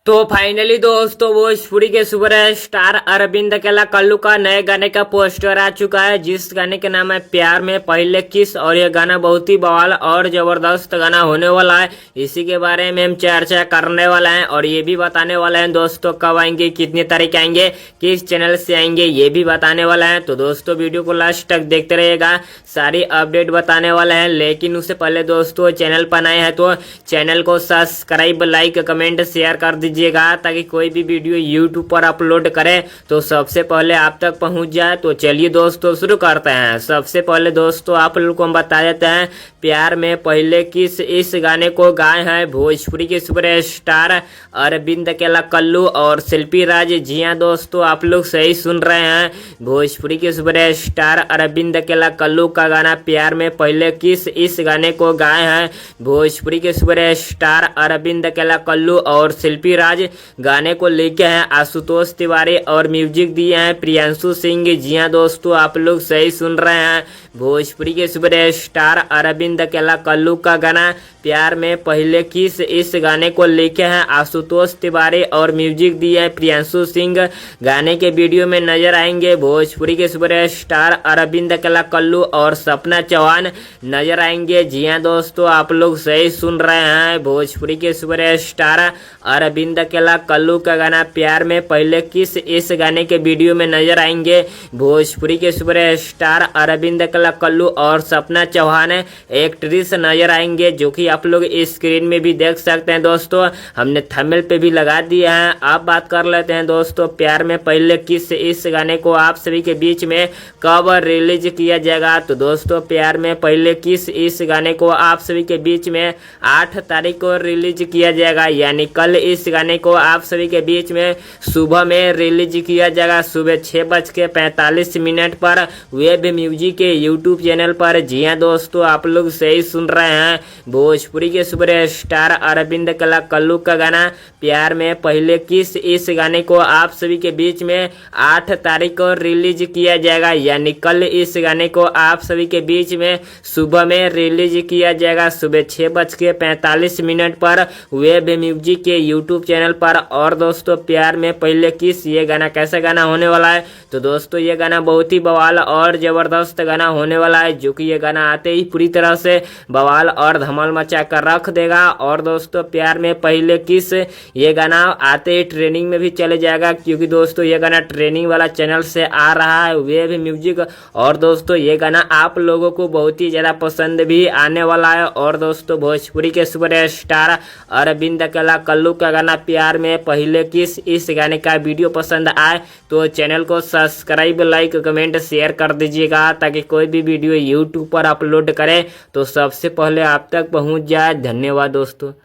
तो फाइनली दोस्तों भोजपुरी के सुपर स्टार अरविंद अकेला कल्लू का नए गाने का पोस्टर आ चुका है, जिस गाने का नाम है प्यार में पहले किस। और ये गाना बहुत ही बवाल और जबरदस्त गाना होने वाला है। इसी के बारे में हम चर्चा करने वाला है और ये भी बताने वाला है दोस्तों कब आएंगे, कितनी तारीख आएंगे, किस चैनल से आएंगे, ये भी बताने वाला है। तो दोस्तों वीडियो को लास्ट तक देखते रहिएगा, सारी अपडेट बताने वाला है। लेकिन उससे पहले दोस्तों चैनल पर नए हैं तो चैनल को सब्सक्राइब, लाइक, कमेंट, शेयर कर दीजिए ताकि कोई भी वीडियो यूट्यूब पर अपलोड करें तो सबसे पहले आप तक पहुंच जाए। तो चलिए दोस्तों शुरू करते हैं। सबसे पहले दोस्तों आप लोगों को हम बता देते हैं प्यार में पहले किस, इस गाने को गाए हैं भोजपुरी के सुपर स्टार अरविंद अकेला कल्लू और शिल्पी राज। जी हाँ दोस्तों आप लोग सही सुन रहे हैं, भोजपुरी के सुपर स्टार अरविंद अकेला कल्लू का गाना प्यार में पहले किस, इस गाने को गाए हैं भोजपुरी के सुपर स्टार अरविंद अकेला कल्लू और शिल्पी राज। गाने को लेके हैं आशुतोष तिवारी और म्यूजिक दिए हैं प्रियांशु सिंह। जी हाँ दोस्तों आप लोग सही सुन रहे हैं, भोजपुरी के सुपर स्टार अरविंद अकेला कल्लू का गाना प्यार में पहले किस, इस गाने को लेके हैं आशुतोष तिवारी और म्यूजिक दिए हैं प्रियांशु सिंह। गाने के वीडियो में नजर आएंगे भोजपुरी के सुपर स्टार अरविंद अकेला कल्लू और सपना चौहान नजर आएंगे। जी हाँ दोस्तों आप लोग सही सुन रहे हैं, भोजपुरी के सुपर स्टार अरविंद अकेला कल्लू का गाना प्यार में पहले किस, इस गाने के वीडियो में नजर आएंगे भोजपुरी के सुपर स्टार अरविंद अकेला कल्लू और सपना चौहान एक्ट्रेस नजर आएंगे, जो कि आप लोग स्क्रीन में भी देख सकते हैं। दोस्तों हमने थंबनेल पे भी लगा दिया है। आप बात कर लेते हैं दोस्तों प्यार में पहले किस, इस गाने को आप सभी के बीच में कब रिलीज किया जाएगा। तो दोस्तों प्यार में पहले किस, इस गाने को आप सभी के बीच में 8 तारीख को रिलीज किया जाएगा, यानी कल इस गाने को आप सभी के बीच में सुबह में रिलीज किया जाएगा सुबह 6:45 पर वेब म्यूजिक के यूट्यूब चैनल पर। जी हाँ दोस्तों आप लोग सही सुन रहे हैं, भोजपुरी के सुपर स्टार अरविंद अकेला कल्लू का गाना प्यार में पहले किस, इस गाने को आप सभी के बीच में 8 तारीख को रिलीज किया जाएगा, यानी कल इस गाने को आप सभी के बीच में सुबह में रिलीज किया जाएगा सुबह 6:45 पर वेब म्यूजिक के यूट्यूब चैनल पर। और दोस्तों प्यार में पहले किस, ये गाना कैसा गाना होने वाला है। तो दोस्तों ये गाना बहुत ही बवाल और जबरदस्त गाना होने वाला है, जो कि ये गाना आते ही पूरी तरह से बवाल और धमाल मचा कर रख देगा। और दोस्तों प्यार में पहले किस, ये गाना आते ही ट्रेनिंग में भी चले जाएगा, क्योंकि दोस्तों ये गाना ट्रेनिंग वाला चैनल से आ रहा है वेब म्यूजिक। और दोस्तों ये गाना आप लोगों को बहुत ही ज्यादा पसंद भी आने वाला है। और दोस्तों भोजपुरी के सुपर स्टार अरविंद अकेला कल्लू का गाना प्यार में पहले किस, इस गाने का वीडियो पसंद आए तो चैनल को सब्सक्राइब, लाइक, कमेंट, शेयर कर दीजिएगा, ताकि कोई भी वीडियो यूट्यूब पर अपलोड करें तो सबसे पहले आप तक पहुंच जाए। धन्यवाद दोस्तों।